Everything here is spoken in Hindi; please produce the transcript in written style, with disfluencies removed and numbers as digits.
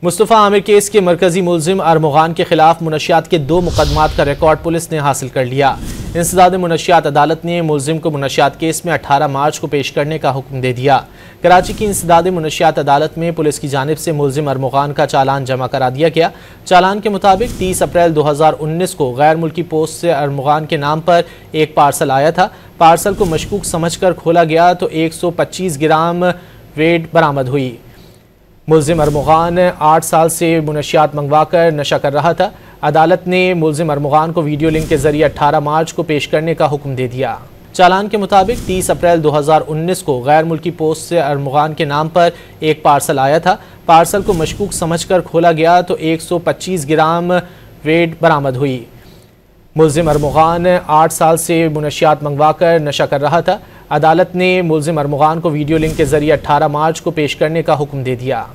मुस्तफ़ा आमिर केस के मरकजी मुलजिम अरमुगान के खिलाफ मुनशियात के 2 मुकदमात का रिकॉर्ड पुलिस ने हासिल कर लिया। इंसदाद मुनशियात अदालत ने मुलजिम को मुनशियात केस में 18 मार्च को पेश करने का हुक्म दे दिया। कराची की इंसदाद मुनशियात अदालत में पुलिस की जानिब से मुलजिम अरमुगान का चालान जमा करा दिया गया। चालान के मुताबिक 30 अप्रैल 2019 को गैर मुल्की पोस्ट से अरमुगान के नाम पर एक पार्सल आया था। पार्सल को मशकूक समझकर खोला गया तो 125 ग्राम वेट बरामद हुई। मुलजिम अरमुगान 8 साल से मुनशियात मंगवा कर नशा कर रहा था। अदालत ने मुलजिम अरमुगान को वीडियो लिंक के जरिए 18 मार्च को पेश करने का हुक्म दे दिया। चालान के मुताबिक 30 अप्रैल 2019 को गैर मुल्की पोस्ट से अरमुगान के नाम पर एक पार्सल आया था। पार्सल को मशकूक समझकर खोला गया तो 125 ग्राम वेट बरामद हुई। मुलजिम अरमुगान 8 साल से मुनशियात मंगवा कर नशा कर रहा था। अदालत ने मुलजिम अरमुगान को वीडियो लिंक के जरिए 18 मार्च को पेश करने का हुक्म दे दिया।